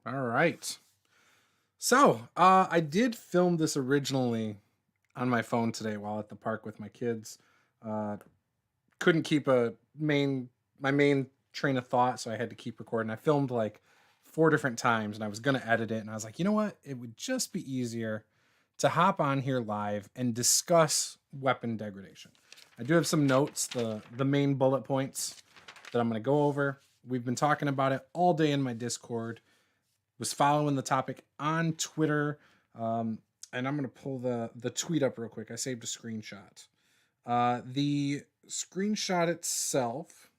All right. So, I did film this originally on my phone today while at the park with my kids. Uh, couldn't keep my main train of thought, so I had to keep recording. I filmed like four different times, and I was gonna edit it, and I was like, you know what? It would just be easier to hop on here live and discuss weapon degradation. I do have some notes, the main bullet points that I'm gonna go over. We've been talking about it all day in my Discord, was following the topic on Twitter. And I'm going to pull the tweet up real quick. I saved a screenshot. The screenshot itself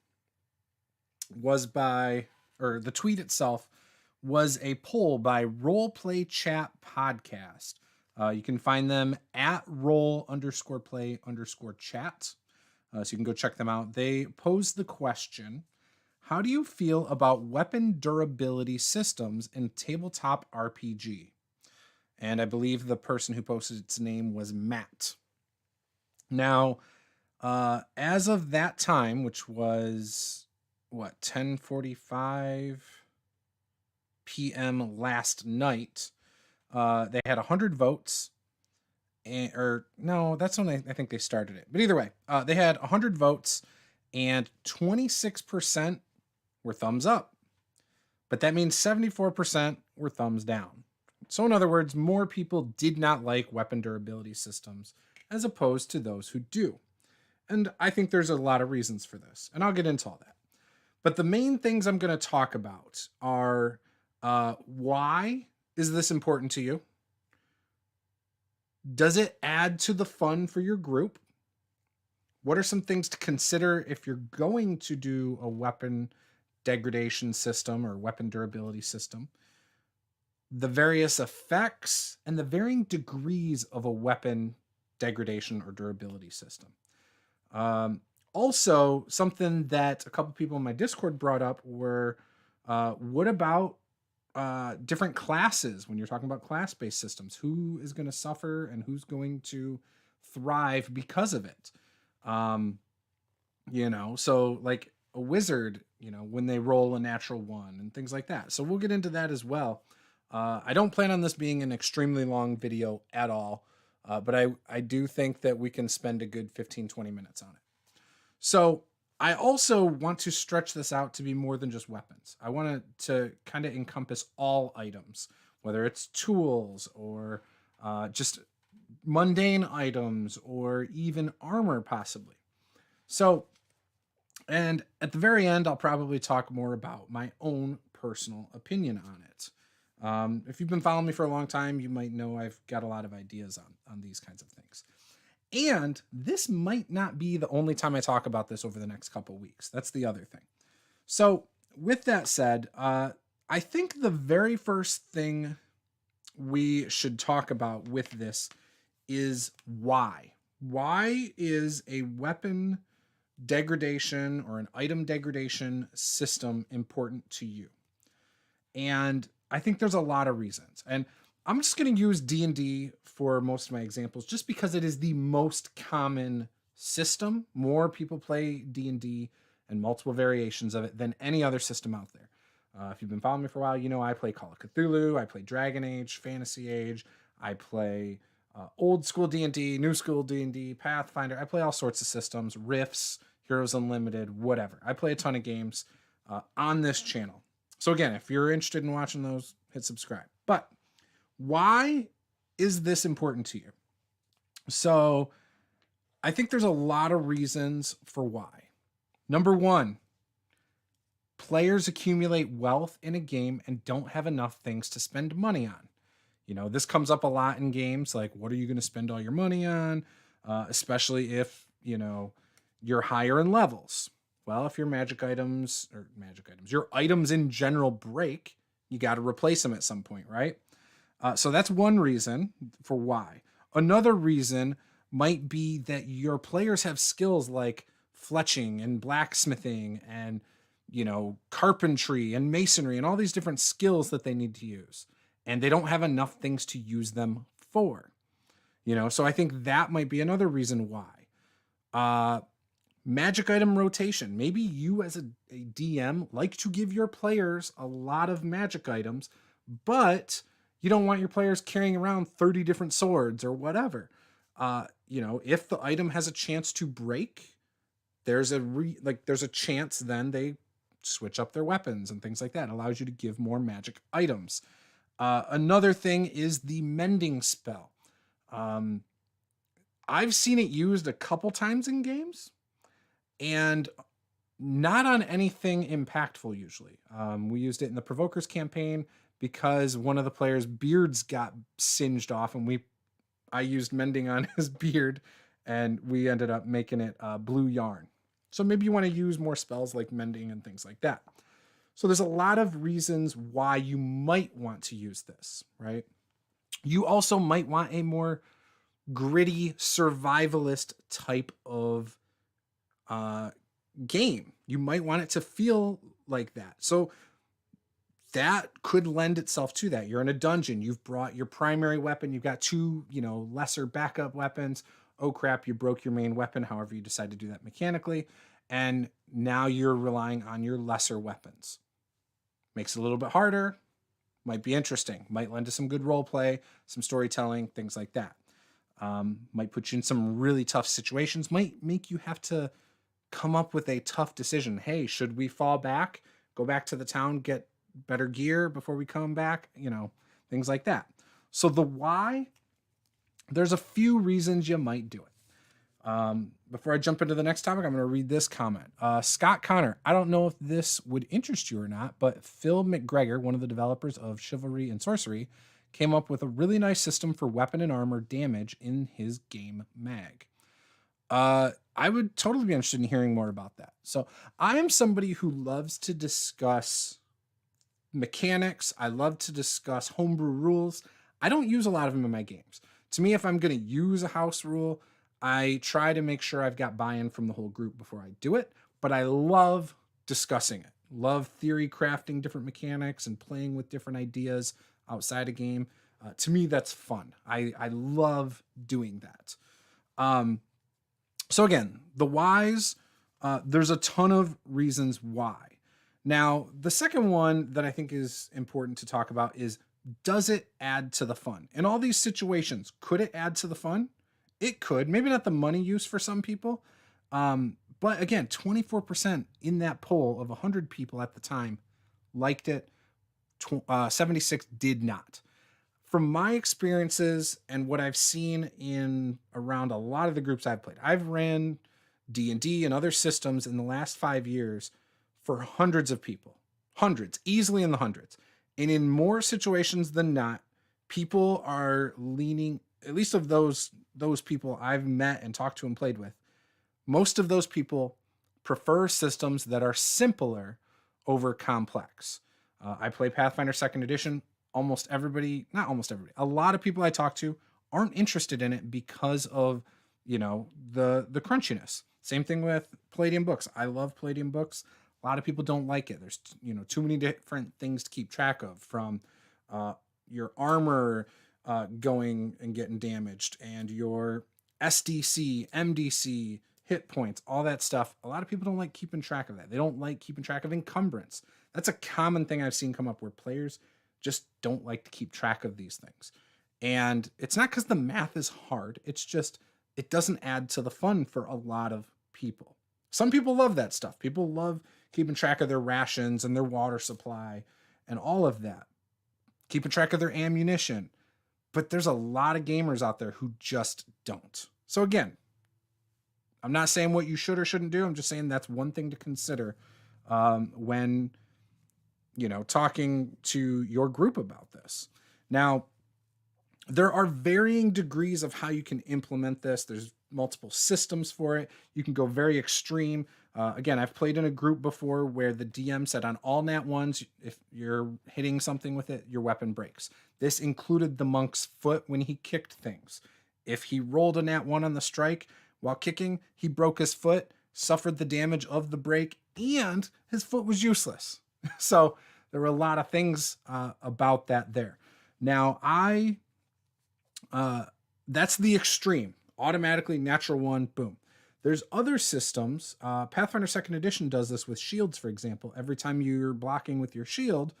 was by, or the tweet itself was a poll by Roleplay Chat Podcast. You can find them at roll_play_chat. So you can go check them out. They posed the question: how do you feel about weapon durability systems in tabletop RPG? And I believe the person who posted its name was Matt. Now, as of that time, which was 10:45 p.m. last night, they had 100 votes. Or no, that's when I think they started it. But either way, they had 100 votes, and 26% were thumbs up. But that means 74% were thumbs down. So in other words, more people did not like weapon durability systems as opposed to those who do. And I think there's a lot of reasons for this, and I'll get into all that. But the main things I'm going to talk about are why is this important to you? Does it add to the fun for your group? What are some things to consider if you're going to do a weapon degradation system or weapon durability system? The various effects and the varying degrees of a weapon degradation or durability system. Also, something that a couple people in my Discord brought up were, what about different classes when you're talking about class-based systems? Who is going to suffer and who's going to thrive because of it? So like a wizard, when they roll a natural one and things like that. So we'll get into that as well. I don't plan on this being an extremely long video at all, but I do think that we can spend a good 15-20 minutes on it. So I also want to stretch this out to be more than just weapons. I want to kind of encompass all items, whether it's tools or just mundane items or even armor possibly. So, and at the very end, I'll probably talk more about my own personal opinion on it. If you've been following me for a long time, you might know I've got a lot of ideas on these kinds of things. And this might not be the only time I talk about this over the next couple weeks. That's the other thing. So with that said, I think the very first thing we should talk about with this is why. Why is a weapon degradation or an item degradation system important to you? And I think there's a lot of reasons. And I'm just going to use D&D for most of my examples just because it is the most common system. More people play D&D and multiple variations of it than any other system out there. If you've been following me for a while, you know I play Call of Cthulhu, I play Dragon Age, Fantasy Age, I play old school D&D, new school D&D, Pathfinder. I play all sorts of systems, Rifts, Heroes Unlimited, whatever. I play a ton of games on this channel. So again, if you're interested in watching those, hit subscribe. But why is this important to you? So I think there's a lot of reasons for why. Number one, players accumulate wealth in a game and don't have enough things to spend money on. This comes up a lot in games, like what are you going to spend all your money on? Especially if, you're higher in levels. Well, if your your items in general break, you got to replace them at some point, right? So that's one reason for why. Another reason might be that your players have skills like fletching and blacksmithing and, carpentry and masonry and all these different skills that they need to use. And they don't have enough things to use them for. So I think that might be another reason why. Magic item rotation. Maybe you as a DM like to give your players a lot of magic items, but you don't want your players carrying around 30 different swords or whatever. If the item has a chance to break, there's a chance then they switch up their weapons and things like that. It allows you to give more magic items. Another thing is the Mending Spell. I've seen it used a couple times in games, and not on anything impactful usually. We used it in the Provokers campaign because one of the players' beards got singed off, and I used Mending on his beard, and we ended up making it blue yarn. So maybe you want to use more spells like Mending and things like that. So there's a lot of reasons why you might want to use this, right? You also might want a more gritty survivalist type of game. You might want it to feel like that. So that could lend itself to that. You're in a dungeon. You've brought your primary weapon. You've got two, lesser backup weapons. Oh crap, you broke your main weapon, however you decide to do that mechanically. And now you're relying on your lesser weapons. Makes it a little bit harder. Might be interesting. Might lend to some good role play, some storytelling, things like that. Might put you in some really tough situations. Might make you have to come up with a tough decision. Hey, should we fall back, go back to the town, get better gear before we come back? Things like that. So the why, there's a few reasons you might do it. Before I jump into the next topic, I'm going to read this comment. Scott Connor, I don't know if this would interest you or not, but Phil McGregor, one of the developers of Chivalry and Sorcery, came up with a really nice system for weapon and armor damage in his game mag. I would totally be interested in hearing more about that. So I am somebody who loves to discuss mechanics. I love to discuss homebrew rules. I don't use a lot of them in my games. To me, if I'm going to use a house rule, I try to make sure I've got buy-in from the whole group before I do it, but I love discussing it. Love theory crafting different mechanics and playing with different ideas outside a game. To me, that's fun. I love doing that. So again, the whys, there's a ton of reasons why. Now, the second one that I think is important to talk about is, does it add to the fun? In all these situations, could it add to the fun? It could. Maybe not the money use for some people. But again, 24% in that poll of 100 people at the time liked it. 76 did not. From my experiences and what I've seen in around a lot of the groups I've played, I've ran D&D and other systems in the last 5 years for hundreds of people. Hundreds, easily in the hundreds. And in more situations than not, people are leaning, at least of those people I've met and talked to and played with, most of those people prefer systems that are simpler over complex. I play Pathfinder 2nd Edition. Almost everybody, not almost everybody, a lot of people I talk to aren't interested in it because of, the crunchiness. Same thing with Palladium books. I love Palladium books. A lot of people don't like it. There's, too many different things to keep track of, from your armor going and getting damaged, and your SDC, MDC, hit points, all that stuff. A lot of people don't like keeping track of that. They don't like keeping track of encumbrance. That's a common thing I've seen come up, where players just don't like to keep track of these things. And it's not because the math is hard. It's just, it doesn't add to the fun for a lot of people. Some people love that stuff. People love keeping track of their rations and their water supply and all of that. Keeping track of their ammunition. But there's a lot of gamers out there who just don't. So again, I'm not saying what you should or shouldn't do. I'm just saying that's one thing to consider when, talking to your group about this. Now, there are varying degrees of how you can implement this. There's multiple systems for it. You can go very extreme. Again, I've played in a group before where the DM said on all nat ones, if you're hitting something with it, your weapon breaks. This included the monk's foot when he kicked things. If he rolled a nat 1 on the strike while kicking, he broke his foot, suffered the damage of the break, and his foot was useless. So there were a lot of things about that there. Now, that's the extreme. Automatically, natural 1, boom. There's other systems. Pathfinder 2nd Edition does this with shields, for example. Every time you're blocking with your shield,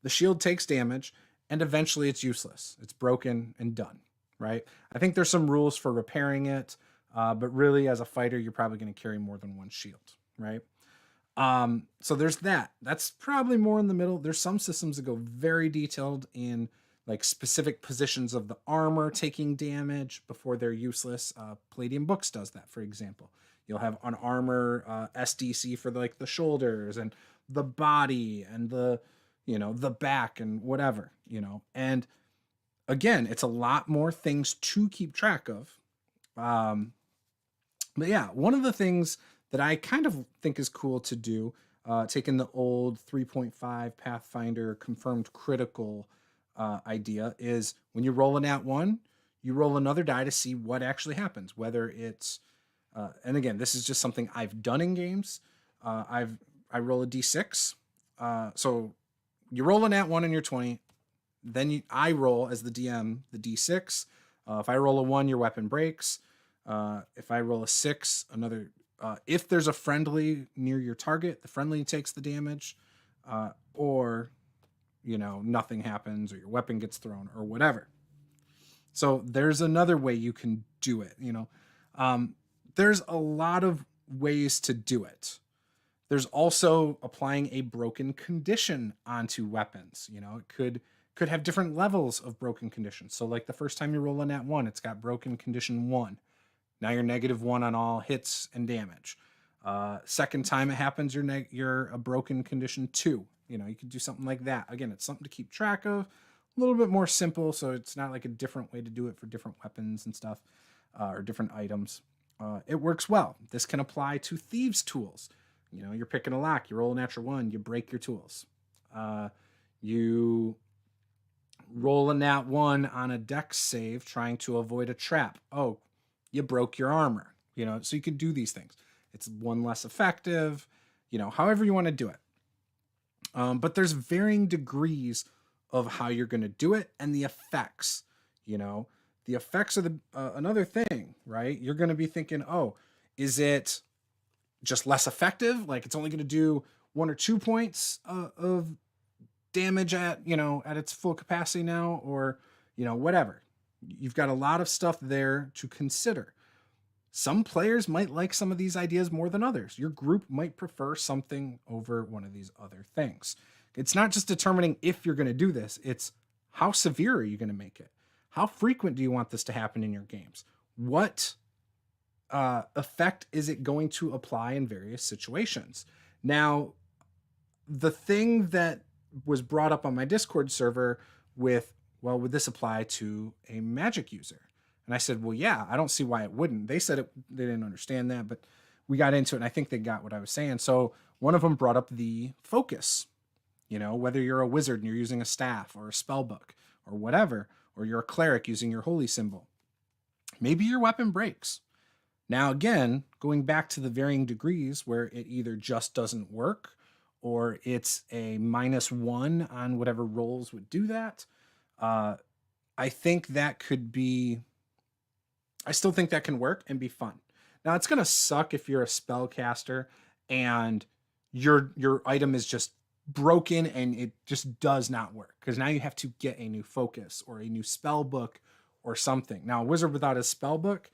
the shield takes damage, and eventually it's useless. It's broken and done, right? I think there's some rules for repairing it, but really, as a fighter, you're probably going to carry more than one shield, right? So there's that. That's probably more in the middle. There's some systems that go very detailed in like specific positions of the armor taking damage before they're useless. Palladium Books does that, for example. You'll have an armor SDC for like the shoulders and the body and the the back and whatever, and again, it's a lot more things to keep track of. But yeah, one of the things that I kind of think is cool to do, taking the old 3.5 Pathfinder confirmed critical idea, is when you roll a nat 1, you roll another die to see what actually happens, whether it's and again, this is just something I've done in games. I roll a d6, so you roll a nat 1 in your 20, then I roll as the DM the d6. If I roll a 1, your weapon breaks. If I roll a 6, another. If there's a friendly near your target, the friendly takes the damage, or nothing happens, or your weapon gets thrown, or whatever. So there's another way you can do it. There's a lot of ways to do it. There's also applying a broken condition onto weapons. It could have different levels of broken conditions. So like the first time you roll a nat 1, it's got broken condition 1. Now you're -1 on all hits and damage. Second time it happens, you're a broken condition 2. You could do something like that. Again, it's something to keep track of. A little bit more simple, so it's not like a different way to do it for different weapons and stuff, or different items. It works well. This can apply to thieves' tools. You're picking a lock, you roll a natural 1, you break your tools. You roll a nat 1 on a dex save trying to avoid a trap. Oh, you broke your armor. So you can do these things. It's one less effective, however you want to do it. But there's varying degrees of how you're going to do it, and the effects. The effects are another thing, right? You're going to be thinking, oh, is it just less effective? Like it's only going to do 1 or 2 points of damage at its full capacity now, or whatever. You've got a lot of stuff there to consider. Some players might like some of these ideas more than others. Your group might prefer something over one of these other things. It's not just determining if you're going to do this, it's how severe are you going to make it? How frequent do you want this to happen in your games? What effect is it going to apply in various situations? Now, the thing that was brought up on my Discord server with, well, would this apply to a magic user? And I said, well, yeah, I don't see why it wouldn't. They said they didn't understand that, but we got into it, and I think they got what I was saying. So one of them brought up the focus, whether you're a wizard and you're using a staff or a spell book or whatever, or you're a cleric using your holy symbol. Maybe your weapon breaks. Now, again, going back to the varying degrees where it either just doesn't work or it's a -1 on whatever rolls would do that. I think that could be... I still think that can work and be fun. Now, it's going to suck if you're a spellcaster and your item is just broken and it just does not work, because now you have to get a new focus or a new spell book or something. Now, a wizard without a spell book,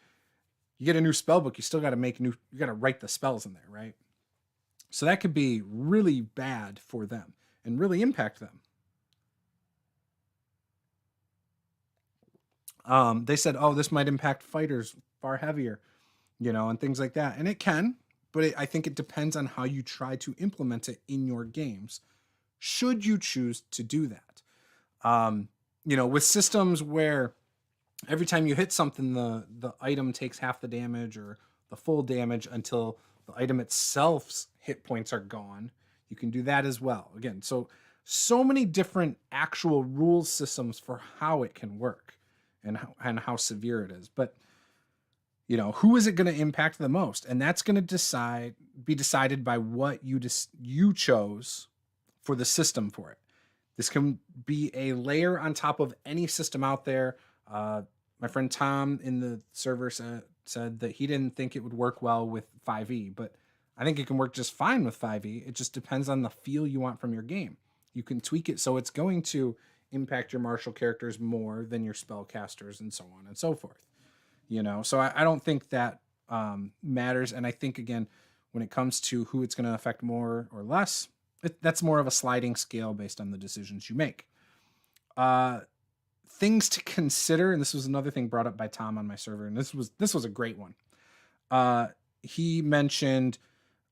you get a new spell book, you still got to you got to write the spells in there, right? So that could be really bad for them and really impact them. They said, oh, this might impact fighters far heavier, and things like that. And it can, but I think it depends on how you try to implement it in your games, should you choose to do that. With systems where every time you hit something, the item takes half the damage or the full damage until the item itself's hit points are gone, you can do that as well. Again, so many different actual rules systems for how it can work and how severe it is. But who is it going to impact the most? And that's going to be decided by what you chose for the system for it. This can be a layer on top of any system out there. My friend Tom in the server said that he didn't think it would work well with 5e, but I think it can work just fine with 5e. It just depends on the feel you want from your game. You can tweak it so it's going to impact your martial characters more than your spellcasters and so on and so forth. So I don't think that matters. And I think, again, when it comes to who it's going to affect more or less, that's more of a sliding scale based on the decisions you make. Things to consider, and this was another thing brought up by Tom on my server, and this was a great one. He mentioned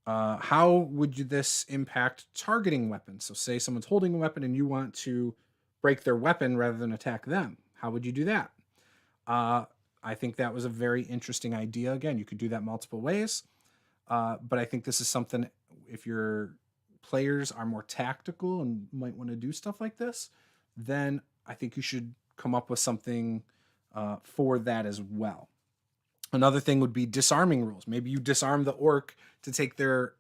how would this impact targeting weapons? So say someone's holding a weapon and you want to break their weapon rather than attack them. How would you do that? I think that was a very interesting idea. Again, you could do that multiple ways. But I think this is something, if your players are more tactical and might want to do stuff like this, then I think you should come up with something for that as well. Another thing would be disarming rules. Maybe you disarm the orc to take their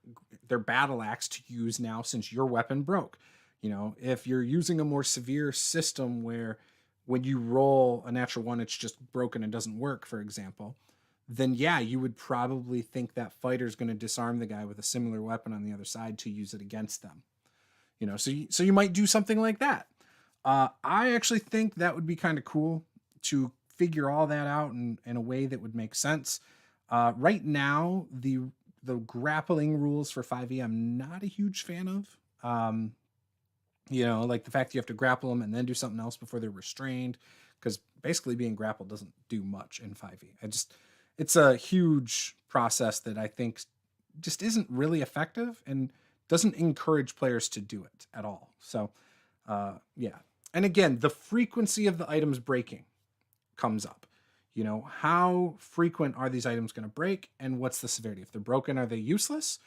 battle axe to use now since your weapon broke. If you're using a more severe system where when you roll a natural one, it's just broken and doesn't work, for example, then yeah, you would probably think that fighter's going to disarm the guy with a similar weapon on the other side to use it against them. So you might do something like that. I actually think that would be kind of cool to figure all that out in a way that would make sense. Right now, the grappling rules for 5e, I'm not a huge fan of. Like the fact that you have to grapple them and then do something else before they're restrained, because basically being grappled doesn't do much in 5e. It's a huge process that I think just isn't really effective and doesn't encourage players to do it at all. So, yeah. And again, the frequency of the items breaking comes up. How frequent are these items going to break, and what's the severity? If they're broken, are they useless?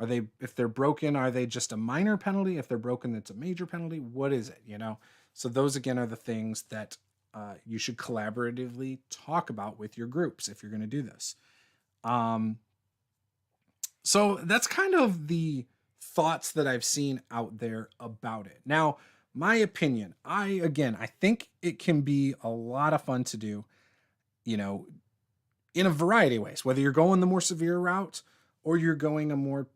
If they're broken, are they just a minor penalty? If they're broken, it's a major penalty. What is it? So those again are the things that you should collaboratively talk about with your groups if you're going to do this. So that's kind of the thoughts that I've seen out there about it. Now, my opinion, I think it can be a lot of fun to do, in a variety of ways, whether you're going the more severe route or you're going a more,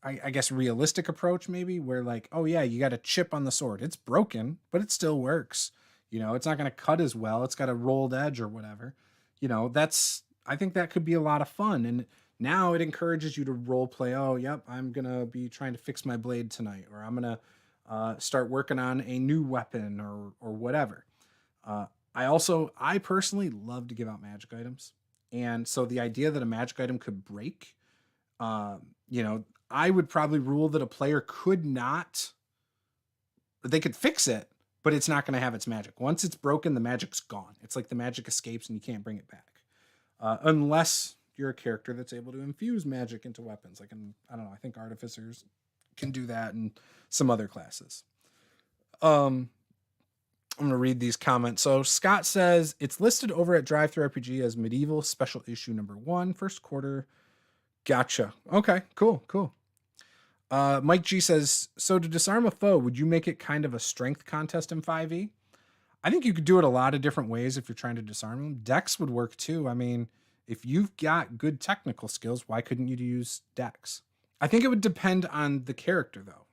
I guess realistic approach, maybe, where like, oh yeah, you got a chip on the sword. It's broken, but it still works. It's not going to cut as well. It's got a rolled edge or whatever. I think that could be a lot of fun. And now it encourages you to role play. Oh, yep, I'm going to be trying to fix my blade tonight, or I'm going to start working on a new weapon or whatever. I personally love to give out magic items. And so the idea that a magic item could break, I would probably rule that a player they could fix it, but it's not going to have its magic. Once it's broken, the magic's gone. It's like the magic escapes and you can't bring it back. Unless you're a character that's able to infuse magic into weapons. Like, I don't know, I think artificers can do that and some other classes. I'm going to read these comments. So Scott says, it's listed over at DriveThruRPG as Medieval Special Issue number 1, first quarter. Gotcha. Okay, cool. Mike G says, so to disarm a foe, would you make it kind of a strength contest in 5e? I think you could do it a lot of different ways if you're trying to disarm them. Dex would work too. I mean, if you've got good technical skills, why couldn't you use Dex? I think it would depend on the character though,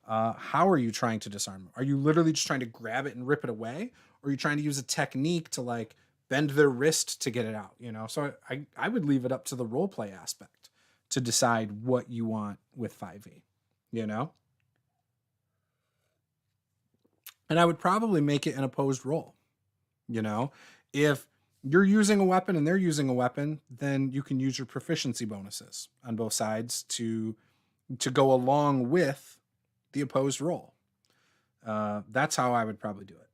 how are you trying to disarm them? Are you literally just trying to grab it and rip it away? Or are you trying to use a technique to like bend their wrist to get it out? So I would leave it up to the role play aspect to decide what you want with 5e, And I would probably make it an opposed roll. If you're using a weapon and they're using a weapon, then you can use your proficiency bonuses on both sides to go along with the opposed roll. That's how I would probably do it.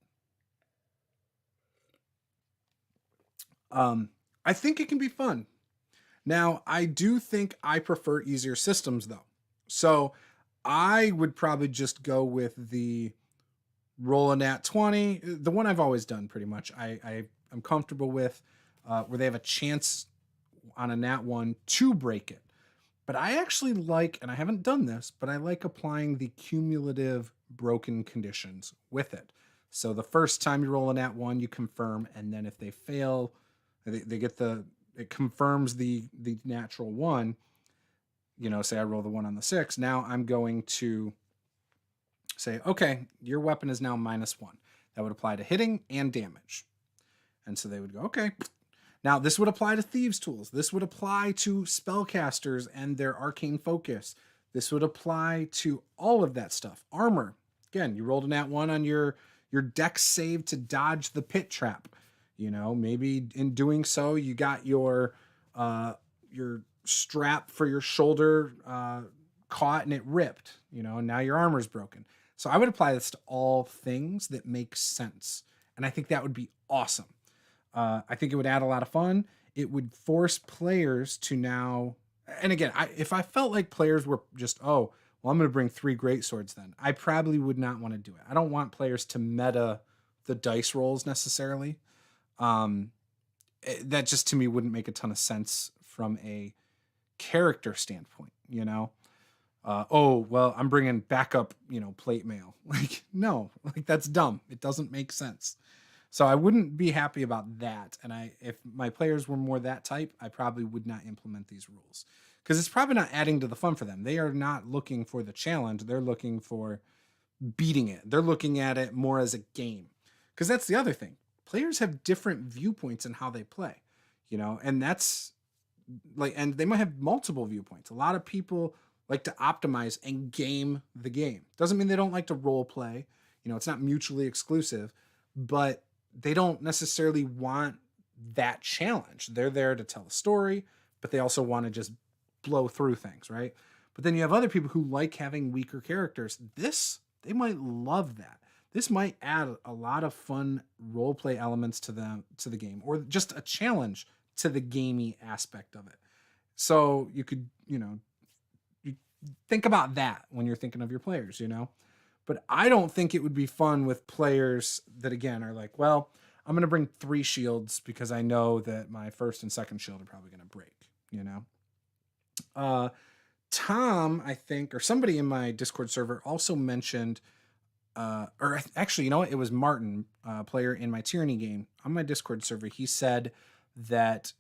I think it can be fun. Now, I do think I prefer easier systems though. So I would probably just go with the roll a nat 20, the one I've always done pretty much. I'm comfortable with where they have a chance on a nat 1 to break it. But I actually like, and I haven't done this, but I like applying the cumulative broken conditions with it. So the first time you roll a nat 1, you confirm, and then if they fail, they get it confirms the natural 1. Say I roll the 1 on the 6. Now I'm going to say, okay, your weapon is now -1. That would apply to hitting and damage. And so they would go, okay. Now, this would apply to thieves' tools. This would apply to spellcasters and their arcane focus. This would apply to all of that stuff. Armor. Again, you rolled a nat 1 on your dex save to dodge the pit trap. You know, maybe in doing so, you got your strap for your shoulder caught and it ripped, you know, and now your armor's broken. So I would apply this to all things that make sense. And I think that would be awesome. I think it would add a lot of fun. It would force players to now, and again, if I felt like players were just, oh, well, I'm going to bring 3 greatswords then, I probably would not want to do it. I don't want players to meta the dice rolls necessarily. That just to me wouldn't make a ton of sense from a character standpoint, you know? Oh, well, I'm bringing backup, you know, plate mail. Like, no, like that's dumb. It doesn't make sense. So I wouldn't be happy about that. And if my players were more that type, I probably would not implement these rules because it's probably not adding to the fun for them. They are not looking for the challenge. They're looking for beating it. They're looking at it more as a game because that's the other thing. Players have different viewpoints in how they play, you know, and that's like, and they might have multiple viewpoints. A lot of people like to optimize and game the game. Doesn't mean they don't like to role play. You know, it's not mutually exclusive, but they don't necessarily want that challenge. They're there to tell a story, but they also want to just blow through things, right? But then you have other people who like having weaker characters. They might love that. This might add a lot of fun role play elements to the game, or just a challenge to the gamey aspect of it. So you could, you know, you think about that when you're thinking of your players, you know. But I don't think it would be fun with players that, again, are like, well, I'm going to bring 3 shields because I know that my first and second shield are probably going to break, you know? Tom, I think, or somebody in my Discord server also mentioned, or actually, you know what? It was Martin, player in my Tyranny game on my Discord server. He said that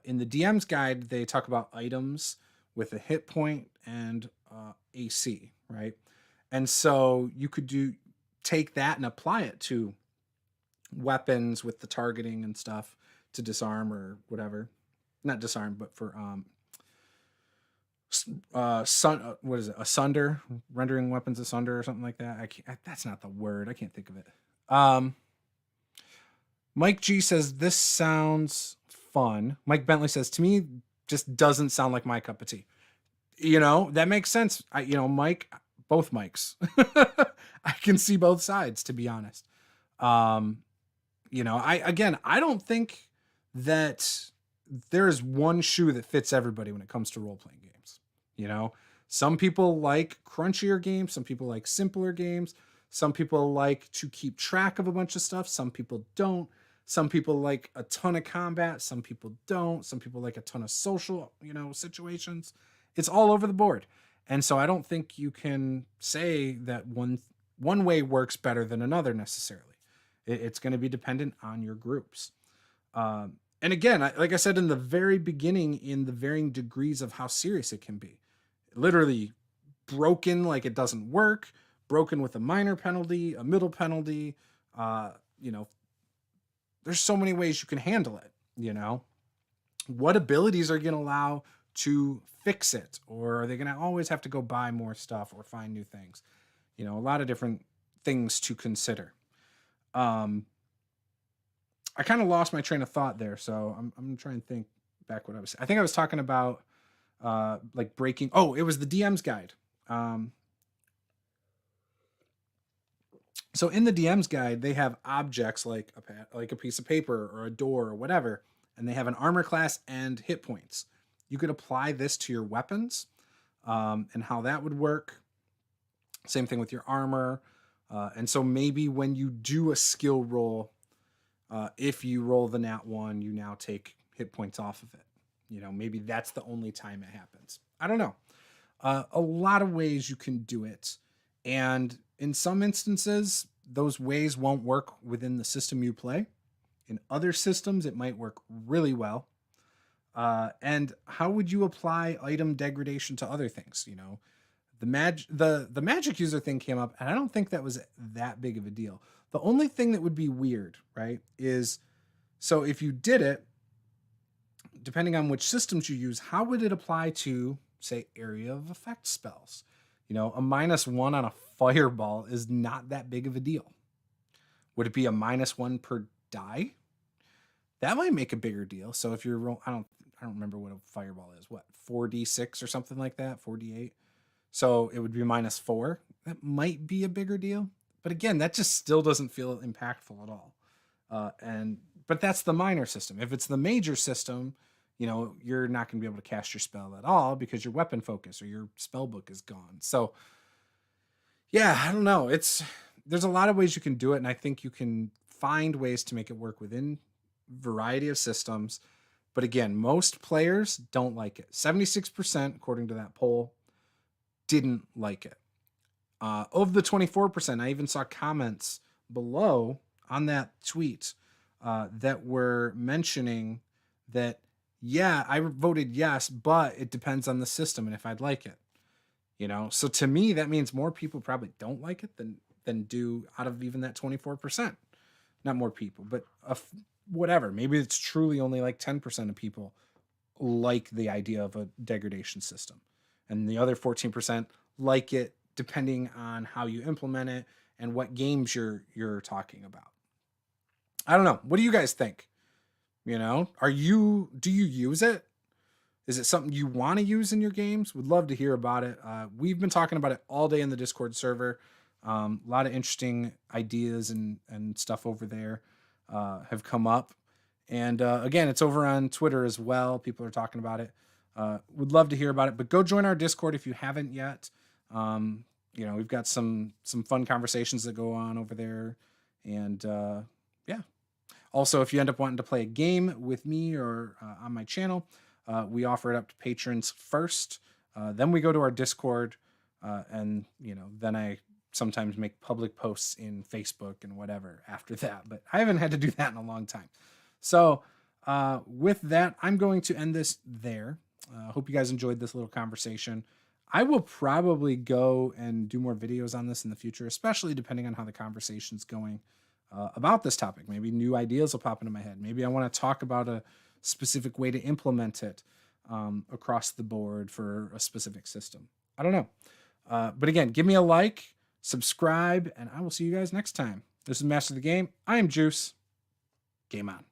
in the DM's guide, they talk about items with a hit point and AC, right? And so you could take that and apply it to weapons with the targeting and stuff to disarm or whatever. Not disarm, but for what is it? Asunder, rendering weapons asunder or something like that. That's not the word. I can't think of it. Mike G says this sounds fun. Mike Bentley says to me just doesn't sound like my cup of tea. You know, that makes sense. Mike, both Mikes. I can see both sides, to be honest. You know, I don't think that there's one shoe that fits everybody when it comes to role-playing games. You know, some people like crunchier games. Some people like simpler games. Some people like to keep track of a bunch of stuff. Some people don't. Some people like a ton of combat. Some people don't. Some people like a ton of social, you know, situations. It's all over the board. And so I don't think you can say that one way works better than another necessarily. It's going to be dependent on your groups. And again, like I said in the very beginning, in the varying degrees of how serious it can be. Literally broken like it doesn't work, broken with a minor penalty, a middle penalty. You know, there's so many ways you can handle it, you know. What abilities are going to allow to fix it? Or are they going to always have to go buy more stuff or find new things? You know, a lot of different things to consider. I kind of lost my train of thought there, so I'm going to try and think back what I think I was talking about like breaking. Oh, it was the DM's guide. So in the DM's guide, they have objects like a piece of paper or a door or whatever, and they have an armor class and hit points. You could apply this to your weapons and how that would work. Same thing with your armor. And so maybe when you do a skill roll, if you roll the nat 1, you now take hit points off of it. You know, maybe that's the only time it happens. I don't know. A lot of ways you can do it. And in some instances, those ways won't work within the system you play. In other systems, it might work really well. And how would you apply item degradation to other things? You know, the magic user thing came up, and I don't think that was that big of a deal. The only thing that would be weird, right, is so if you did it, depending on which systems you use, how would it apply to, say, area of effect spells? You know, a -1 on a fireball is not that big of a deal. Would it be a -1 per die? That might make a bigger deal. So if you're I don't remember what a fireball is. What, 4d6 or something like that? 4d8. So it would be -4. That might be a bigger deal. But again, that just still doesn't feel impactful at all. But that's the minor system. If it's the major system, you know, you're not going to be able to cast your spell at all because your weapon focus or your spell book is gone. So yeah, I don't know. There's a lot of ways you can do it, and I think you can find ways to make it work within variety of systems. But again, most players don't like it. 76%, according to that poll, didn't like it. Of the 24%, I even saw comments below on that tweet that were mentioning that, yeah, I voted yes, but it depends on the system and if I'd like it. You know, so to me, that means more people probably don't like it than do out of even that 24%. Not more people, but whatever. Maybe it's truly only like 10% of people like the idea of a degradation system, and the other 14% like it depending on how you implement it and what games you're talking about. I don't know. What do you guys think? You know, do you use it? Is it something you want to use in your games? Would love to hear about it. We've been talking about it all day in the Discord server. A lot of interesting ideas and stuff over there have come up. And again, it's over on Twitter as well. People are talking about it. Would love to hear about it. But go join our Discord if you haven't yet. You know, we've got some fun conversations that go on over there. And yeah. Also, if you end up wanting to play a game with me or on my channel, we offer it up to patrons first. Then we go to our Discord, and you know, then I sometimes make public posts in Facebook and whatever after that. But I haven't had to do that in a long time. So with that, I'm going to end this there. Hope you guys enjoyed this little conversation. I will probably go and do more videos on this in the future, especially depending on how the conversation's going about this topic. Maybe new ideas will pop into my head. Maybe I want to talk about a specific way to implement it across the board for a specific system. I don't know. But again, give me a like, subscribe, and I will see you guys next time. This is Master of the Game. I am Juice. Game on.